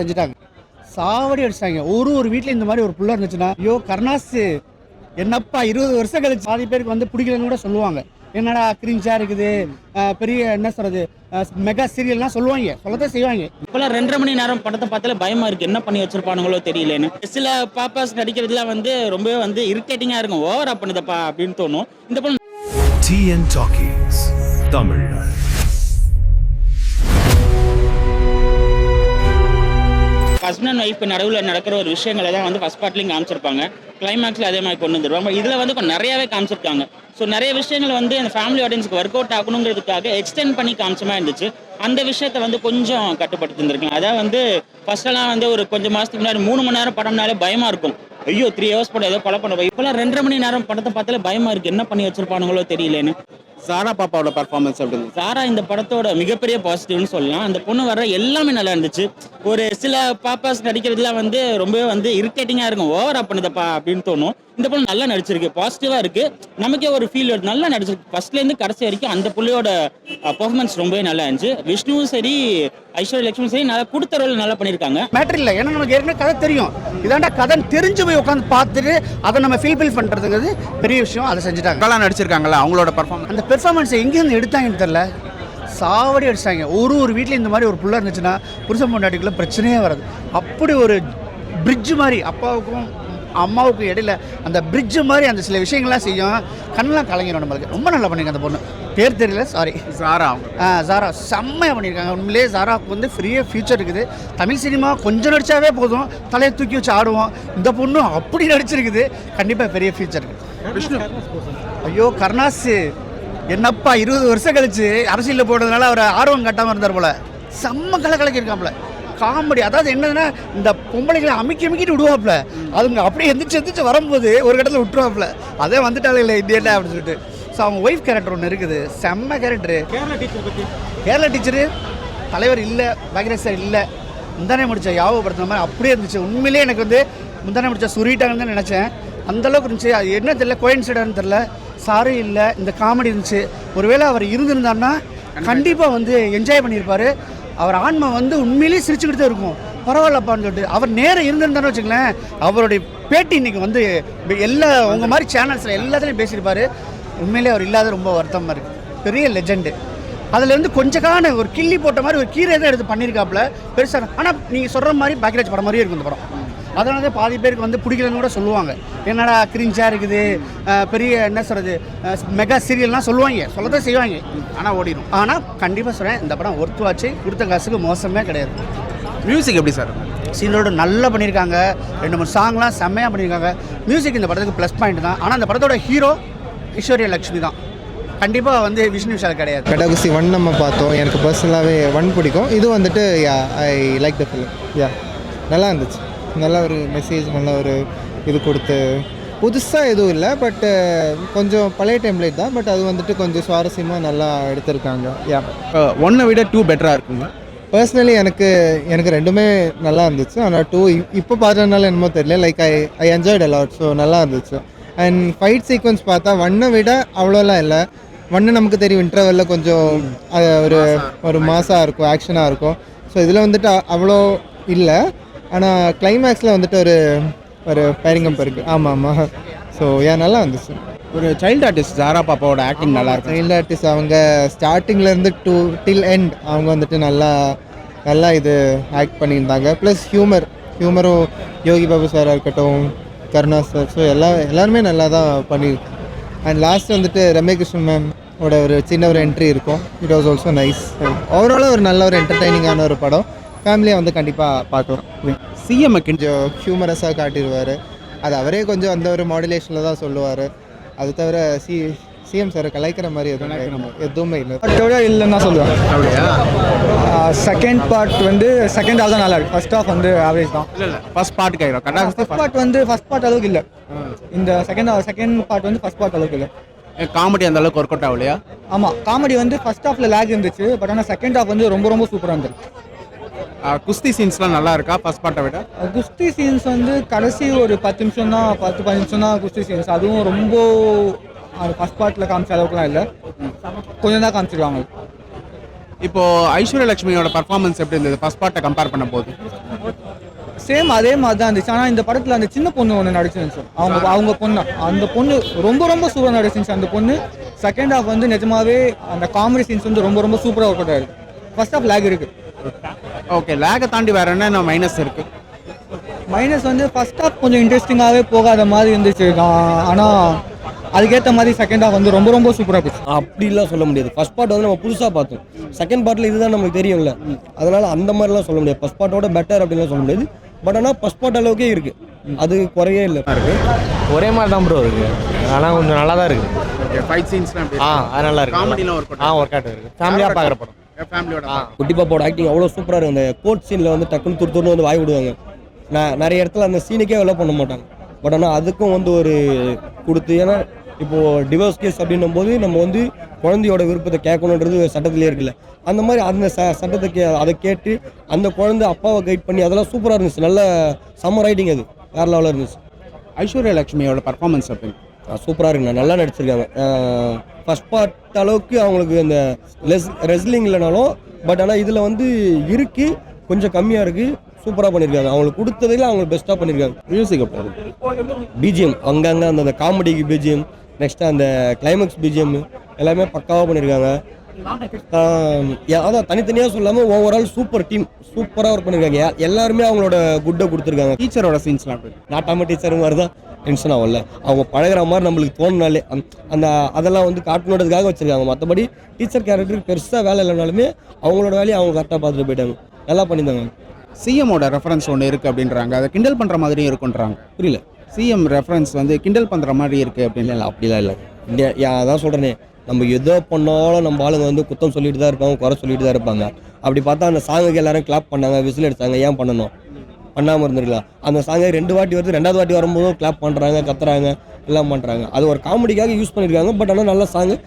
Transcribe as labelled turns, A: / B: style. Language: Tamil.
A: செஞ்சுட்டாங்க. சாவடி அடிச்சிட்டாங்க. ஒரு வீட்டில் இந்த மாதிரி ஒரு புள்ள இருந்துச்சுன்னா, ஐயோ கருணாஸ் என்னப்பா 20 வருஷம் கழிச்சு பாதி பேருக்கு வந்து பிடிக்கலன்னு கூட சொல்லுவாங்க. என்னடா கிரிஞ்சா இருக்குது, பெரிய என்ன சொல்றது, மெகா சீரியல்லாம் சொல்லுவாங்க, சொல்லத்தான் செய்வாங்க.
B: இப்போலாம் 2.5 மணி நேரம் படத்தை பார்த்தாலே பயமா இருக்கு, என்ன பண்ணி வச்சிருப்பானுங்களோ தெரியலன்னு. சில பாப்பாஸ் நடிக்கிறதுலாம் வந்து ரொம்பவே வந்து இரிட்டேட்டிங்கா இருக்கும், ஓவரா பண்ணுதப்பா அப்படின்னு தோணும். இந்த படம்
C: TN Talkies Tamil.
B: Husband and wife நடுவில் நடக்கிற ஒரு விஷயங்களை தான் வந்து ஃபர்ஸ்ட் பார்ட்லையும் காமிச்சிருப்பாங்க, கிளைமேக்ஸில் அதே மாதிரி கொண்டு வந்துருவாங்க. இதில் வந்து கொஞ்சம் நிறையாவே காமிச்சிருக்காங்க. ஸோ நிறைய விஷயங்கள் வந்து அந்த ஃபேமிலி ஆடியன்ஸுக்கு ஒர்க் அவுட் ஆகணுங்கிறதுக்காக எக்ஸ்டெண்ட் பண்ணி காமிச்சமா இருந்துச்சு. அந்த விஷயத்தை வந்து கொஞ்சம் கட்டுப்படுத்தி இருந்திருக்கலாம். அதாவது வந்து ஃபர்ஸ்டெல்லாம் வந்து ஒரு கொஞ்சம் மாதத்துக்கு முன்னாடி 3 மணி நேரம் படம்னாலே பயமாக இருக்கும், ஐயோ 3 ஹவர்ஸ் படம் ஏதோ கொலை பண்ண. இப்போலாம் 2.5 மணி நேரம் படத்தை பார்த்தாலே பயமாக இருக்குது, என்ன பண்ணி வச்சிருப்பானுங்களோ தெரியலன்னு.
D: சாரா பாப்பாவோட பர்ஃபார்மன்ஸ் எப்படி?
B: சாரா இந்த படத்தோட மிகப்பெரிய பாசிட்டிவ்னு சொல்லலாம். அந்த பொண்ணு வர எல்லாமே நல்லா இருந்துச்சு. ஒரு சில பாப்பாஸ் நடிக்கிறதுலாம் வந்து ரொம்பவே வந்து இரிட்டேட்டிங்காக இருக்கும், ஓவரா பண்ணுதப்பா அப்படின்னு தோணும். இந்த பொண்ணு நல்லா நடிச்சிருக்கு, பாசிட்டிவாக இருக்கு, நமக்கே ஒரு ஃபீல் வருது, நல்லா நடிச்சிருக்கு. ஃபர்ஸ்ட்லேருந்து கடைசி வரைக்கும் அந்த புள்ளையோட பர்ஃபார்மன்ஸ் ரொம்பவே நல்லா இருந்துச்சு. விஷ்ணுவும் சரி, ஐஸ்வர்யா லட்சுமி சரி, நல்லா கொடுத்த ரோல் நல்லா பண்ணியிருக்காங்க.
A: மேட்டர் இல்லை, ஏன்னா நமக்கு ஏற்கனவே கதை தெரியும். இதாண்டா கதை தெரிஞ்சு போய் உட்காந்து பார்த்துட்டு அதை நம்ம ஃபீல் பண்ணுறதுங்கிறது பெரிய விஷயம். அதை செஞ்சுட்டாங்க.
D: நல்லா நடிச்சிருக்காங்களா அவங்களோட பர்ஃபார்மன்ஸ்?
A: அந்த பெர்ஃபார்மன்ஸை எங்கேருந்து எடுத்தாங்கன்னு தெரில, சாவடி அடிச்சிட்டாங்க. ஒரு வீட்டில் இந்த மாதிரி ஒரு புள்ள இருந்துச்சுன்னா புருஷன் பொண்டாட்டிக்குள்ள பிரச்சனையே வராது. அப்படி ஒரு பிரிட்ஜு மாதிரி அப்பாவுக்கும் அம்மாவுக்கும் இடையில அந்த பிரிட்ஜு மாதிரி அந்த சில விஷயங்கள்லாம் செய்யும், கண்ணெலாம் கலங்கிடும் நம்மளுக்கு. ரொம்ப நல்லா பண்ணியிருக்காங்க அந்த பொண்ணு. பேர் தெரியல, சாரி,
D: சாரா.
A: சாரா செம்மையாக பண்ணியிருக்காங்க. உண்மையிலே சாராவுக்கு வந்து ஃப்ரீயாக ஃபியூச்சர் இருக்குது. தமிழ் சினிமா கொஞ்சம் நடித்தாவே போதும், தலையை தூக்கி வச்சு ஆடுவோம். இந்த பொண்ணு அப்படி நடிச்சிருக்குது, கண்டிப்பாக பெரிய ஃபியூச்சர் இருக்குது.
D: விஷ்ணு,
A: ஐயோ கருணாஸ் என்னப்பா 20 வருஷம் கழிச்சு அரசியலில் போடுறதுனால அவர் ஆர்வம் கட்டாமல் இருந்தார் போல. செம்ம கலக்கிருக்காப்புல காமெடி. அதாவது என்னதுன்னா, இந்த பொம்பளைகளை அமைக்கிட்டு விடுவாப்புல, அதுங்க அப்படியே எந்திரிச்சு வரும்போது ஒரு இடத்துல விட்டுருவாப்புல. அதே வந்துட்டாலும் இல்லை இந்தியன்ல அப்படின்னு சொல்லிட்டு. ஸோ அவங்க ஒய்ஃப் கேரக்டர் ஒன்று இருக்குது, செம்ம கேரக்டரு. கேரளா டீச்சரு தலைவர் இல்லை, பாக்யராஜ் சார் இல்லை, முந்தானே முடிச்ச யாபகப்படுத்துன மாதிரி அப்படியே இருந்துச்சு. உண்மையிலே எனக்கு வந்து முந்தானே முடிச்சா சுருட்டாங்கன்னு தான் நினச்சேன், அந்தளவுக்கு இருந்துச்சு. அது என்ன தெரியல, கோயின்சிடன்ட்னு தெரில, சாரும் இல்லை, இந்த காமெடி இருந்துச்சு. ஒருவேளை அவர் இருந்திருந்தாருன்னா கண்டிப்பாக வந்து என்ஜாய் பண்ணியிருப்பார். அவர் ஆன்மா வந்து உண்மையிலேயே சிரிச்சுக்கிட்டு தான் இருக்கும், பரவாயில்லப்பான்னு சொல்லிட்டு. அவர் நேரம் இருந்திருந்தாருன்னு வச்சுங்களேன், அவருடைய பேட்டி இன்னைக்கு வந்து எல்லா உங்கள் மாதிரி சேனல்ஸில் எல்லாத்துலேயும் பேசியிருப்பார். உண்மையிலே அவர் இல்லாத ரொம்ப வருத்தமாக இருக்குது. பெரிய லெஜெண்டு. அதில் வந்து கொஞ்சக்கான ஒரு கிள்ளி போட்ட மாதிரி ஒரு கீரை தான் எடுத்து பண்ணியிருக்காப்புல பெருசாக. ஆனால் நீங்கள் சொல்கிற மாதிரி பாக்யராஜ் படம் மாதிரியே இருக்கும் இந்த படம். அதனால தான் பாதி பேருக்கு வந்து பிடிக்கலன்னு கூட சொல்லுவாங்க, என்னடா கிரிஞ்சாக இருக்குது, பெரிய என்ன சொல்கிறது, மெகா சீரியல்லாம் சொல்லுவாங்க, சொல்லத்தான் செய்வாங்க. ஆனால் ஓடிடும். ஆனால் கண்டிப்பாக சொல்கிறேன், இந்த படம் ஒர்த்து வாட்சி, கொடுத்த காசுக்கு மோசமே கிடையாது.
D: மியூசிக் எப்படி சார்?
A: சீனோட நல்லா பண்ணியிருக்காங்க. 2-3 சாங்லாம் செம்மையாக பண்ணியிருக்காங்க. மியூசிக் இந்த படத்துக்கு ப்ளஸ் பாயிண்ட் தான். ஆனால் அந்த படத்தோட ஹீரோ ஐஸ்வர்யா லட்சுமி தான், கண்டிப்பாக வந்து விஷ்ணு விஷால் கிடையாது.
E: கடகுசி 1 நம்ம பார்த்தோம், எனக்கு பர்சனலாகவே 1 பிடிக்கும். இது வந்துட்டு ஐ லைக் த ஃபிலிம். நல்லா இருந்துச்சு, நல்ல ஒரு மெசேஜ், நல்ல ஒரு இது கொடுத்து, புதுசாக எதுவும் இல்லை, பட்டு கொஞ்சம் பழைய டெம்ப்ளேட் தான், பட் அது வந்துட்டு கொஞ்சம் சுவாரஸ்யமாக நல்லா எடுத்திருக்காங்க.
D: 1 விட 2 பெட்டராக இருக்குங்க.
E: பர்சனலி எனக்கு ரெண்டுமே நல்லா இருந்துச்சு. ஆனால் 2 இப்போ பார்த்ததுனால என்னமோ தெரியல, like I enjoyed a lot. So நல்லா இருந்துச்சு. அண்ட் ஃபைட் சீக்வன்ஸ் பார்த்தா 1 விட அவ்வளோலாம் இல்லை. 1 நமக்கு தெரியும், இன்டர்வெல்லில் கொஞ்சம் ஒரு மாசாக இருக்கும், ஆக்ஷனாக இருக்கும். ஸோ இதில் வந்துட்டு அவ்வளோ இல்லை. ஆனால் கிளைமேக்ஸில் வந்துட்டு ஒரு பேரிங்கம்ப் இருக்குது. ஆமாம். ஸோ நல்லா இருந்துச்சு.
D: ஒரு சைல்டு ஆர்டிஸ்ட் சாரா பாப்பாவோட ஆக்டிங் நல்லா இருக்கும்.
E: சைல்டு ஆர்டிஸ்ட் அவங்க ஸ்டார்டிங்லேருந்து டில் எண்ட் அவங்க வந்துட்டு நல்லா இது ஆக்ட் பண்ணியிருந்தாங்க. ப்ளஸ் ஹியூமரும் யோகி பாபு சாராக இருக்கட்டும், கருணாஸ் சார், ஸோ எல்லாருமே நல்லா தான் பண்ணியிருக்கோம். அண்ட் லாஸ்ட் வந்துட்டு ரம்யகிருஷ்ணன் மேமோட ஒரு சின்ன ஒரு என்ட்ரி இருக்கும். It was also nice. ஓவராலாக ஒரு நல்ல ஒரு என்டர்டெய்னிங்கான ஒரு படம், ஃபேமிலியாக வந்து கண்டிப்பாக பார்க்கலாம்.
D: சிஎம்
E: கொஞ்சம் ஹியூமரஸாக காட்டிடுவார், அது அவரே கொஞ்சம் அந்த ஒரு மாடுலேஷனில் தான் சொல்லுவார். அது தவிர சிஎம் சாரை கலாய்க்கிற மாதிரி எதுவுமே இல்லை.
F: இல்லைன்னு தான் சொல்லுவேன்.
D: அப்படியா?
F: செகண்ட் பார்ட் வந்து செகண்ட் ஹாஃப் தான் நல்லா இருக்குது, ஃபர்ஸ்ட் ஹாஃப் வந்து ஆவரேஜ் தான்.
D: இல்லை ஃபர்ஸ்ட் பார்ட் கைரோ கரெக்டாக.
F: ஃபர்ஸ்ட் பார்ட் வந்து ஃபர்ஸ்ட் பார்ட் அளவுக்கு இல்லை. இந்த செகண்ட் பார்ட் வந்து ஃபர்ஸ்ட் பார்ட் அளவுக்கு இல்லை.
D: காமெடி அந்த அளவுக்கு ஒர்க் அவுட் ஆகலையா?
F: ஆமாம், காமெடி வந்து ஃபர்ஸ்ட் ஹாஃபில் லேக் இருந்துச்சு, பட் ஆனால் செகண்ட் ஹாஃப் வந்து ரொம்ப சூப்பராக இருந்துச்சு.
D: குஸ்தி சீன்ஸ்லாம் நல்லா இருக்கா ஃபர்ஸ்ட் பார்ட்டை விட?
F: குஸ்தி சீன்ஸ் வந்து கடைசி ஒரு 10 நிமிஷம் தான், 10-15 நிமிஷம் தான் குஸ்தி சீன்ஸ். அதுவும் ரொம்ப ஃபர்ஸ்ட் பார்ட்டில் காமிச்ச அளவுக்குலாம் இல்லை, கொஞ்சம் தான் காமிச்சிருவாங்க.
D: இப்போ ஐஸ்வர்யா லட்சுமியோட பர்ஃபார்மன்ஸ் எப்படி இருந்தது ஃபர்ஸ்ட் பார்ட்டை கம்பேர் பண்ண போது?
F: சேம் அதே மாதிரி தான் இருந்துச்சு. ஆனால் இந்த படத்தில் அந்த சின்ன பொண்ணு ஒன்று நடிச்சிருந்துச்சு, அவங்க பொண்ணு, அந்த பொண்ணு ரொம்ப ரொம்ப சூப்பராக நடிச்சிருந்துச்சு. அந்த பொண்ணு செகண்ட் ஹாஃப் வந்து நிஜமாவே அந்த காமெடி சீன்ஸ் வந்து ரொம்ப ரொம்ப சூப்பராக ஒர்க் அவுட் ஆயிருக்கு. ஃபர்ஸ்ட் ஹாஃப் லேக் இருக்கு.
D: ஓகே, லேகை தாண்டி வேற என்ன மைனஸ் இருக்கு?
F: மைனஸ் வந்து ஃபர்ஸ்ட் ஹாஃப் கொஞ்சம் இன்ட்ரெஸ்டிங்காகவே போகாத மாதிரி இருந்துச்சு. ஆனால் அதுக்கேற்ற மாதிரி செகண்ட் ஹாஃப் வந்து ரொம்ப ரொம்ப சூப்பராக போச்சு.
G: அப்படிலாம் சொல்ல முடியாது. ஃபர்ஸ்ட் பார்ட் வந்து நம்ம புதுசாக பார்த்தோம், செகண்ட் பார்ட்டில் இதுதான் நமக்கு தெரியும்ல, அதனால அந்த மாதிரிலாம் சொல்ல முடியாது. ஃபர்ஸ்ட் பார்ட்டோட பெட்டர் அப்படின்லாம் சொல்ல முடியாது. பட் ஆனால் ஃபர்ஸ்ட் பார்ட் அளவுக்கே இருக்கு, அது குறையே இல்லை.
H: ஒரே மாதிரி தான் ப்ரோ இருக்கு, ஆனால் கொஞ்சம் நல்லா தான் இருக்கு.
D: ஓகே, ஃபைட் சீன்ஸ்லாம் எப்படி?
H: அது நல்லா இருக்கு.
D: காமெடிலாம் ஒர்க்
H: ஒர்க் அவுட் இருக்கு. ஃபேமிலியாக பார்க்குற படம்.
D: ஃபேமிலியோட
G: குட்டி பாப்பாவோட ஆக்டிங் அவ்வளோ சூப்பராக இருக்கும். அந்த கோட் சீனில் வந்து டக்குன்னு துருத்துன்னு வந்து வாய் விடுவாங்க. நிறைய இடத்துல அந்த சீனுக்கே எல்லாம் பண்ண மாட்டாங்க. பட் ஆனால் அதுக்கும் வந்து ஒரு கொடுத்து, ஏன்னா இப்போது டிவோர்ஸ் கேஸ் அப்படின்னும் போது நம்ம வந்து குழந்தையோட விருப்பத்தை கேட்கணுன்றது சட்டத்திலே இருக்குல்ல, அந்த மாதிரி அந்த சட்டத்தை அதை கேட்டு அந்த குழந்தை அப்பாவை கைட் பண்ணி அதெல்லாம் சூப்பராக இருந்துச்சு. நல்ல சம்மர் ரைட்டிங், அது வேறு லெவலில் இருந்துச்சு.
D: ஐஸ்வர்யா லட்சுமியோட பர்ஃபார்மன்ஸ் எப்படி?
G: சூப்பராக இருக்குண்ணா, நல்லா நடிச்சிருக்காங்க. ஃபர்ஸ்ட் பார்ட் அளவுக்கு அவங்களுக்கு அந்த ரெஸ்லிங் இல்லைனாலும், பட் ஆனால் இதில் வந்து இருக்குது, கொஞ்சம் கம்மியாக இருக்குது. சூப்பராக பண்ணியிருக்காங்க. அவங்களுக்கு கொடுத்ததில் அவங்களுக்கு பெஸ்ட்டாக பண்ணியிருக்காங்க.
D: மியூசிக் எப்படி இருக்கு?
G: பிஜிஎம் அங்கங்கே அந்த காமெடிக்கு பிஜிஎம், நெக்ஸ்ட்டு அந்த கிளைமேக்ஸ் பிஜிஎம் எல்லாமே பக்காவாக பண்ணியிருக்காங்க. அதான் தனித்தனியாக சொல்லாமல் ஓவரால் சூப்பர் டீம், சூப்பராக ஒர்க் பண்ணியிருக்காங்க. எல்லாருமே அவங்களோட குட்டை கொடுத்துருக்காங்க.
D: டீச்சரோட சீன்ஸ்லாம் எப்படி?
G: நாட்டாம டீச்சர் மாதிரி தான் டென்ஷன் ஆகல, அவங்க பழகிற மாதிரி நம்மளுக்கு தோணுனாலே அந்த அதெல்லாம் வந்து காட்டணுன்றதுக்காக வச்சுருக்காங்க. மற்றபடி டீச்சர் கேரக்டருக்கு பெருசாக வேலை இல்லைனாலுமே அவங்களோட வேலையை அவங்க கரெக்டாக பார்த்துட்டு போயிட்டாங்க, நல்லா பண்ணியிருந்தாங்க.
D: சிஎம்மோட ரெஃபரன்ஸ் ஒன்று இருக்குது அப்படின்றாங்க, அதை கிண்டல் பண்ணுற மாதிரியும் இருக்குன்றாங்க.
G: புரியல?
D: சிஎம் ரெஃபரன்ஸ் வந்து கிண்டல் பண்ணுற மாதிரி இருக்குது அப்படின்னு.
G: இல்லை அப்படிலாம் இல்லை. அதான் சொல்கிறேனே, நம்ம எதோ பண்ணாலும் நம்ம ஆளுங்க வந்து குத்தம் சொல்லிட்டு தான் இருப்பாங்க, குறை சொல்லிட்டு தான் இருப்பாங்க. அப்படி பார்த்தா அந்த சாங்குக்கு எல்லாரும் கிளாப் பண்ணாங்க, விசில் எடுத்தாங்க, ஏன் பண்ணணும்? பண்ணாமல் இருந்திருக்கலாம். அந்த சாங்கை 2 வாட்டி வருது, 2வது வாட்டி வரும்போதும் கிளாப் பண்ணுறாங்க, கத்துறாங்க, எல்லாம் பண்ணுறாங்க. அது ஒரு காமெடிக்காக யூஸ் பண்ணியிருக்காங்க. பட் ஆனால் நல்ல சாங்கு,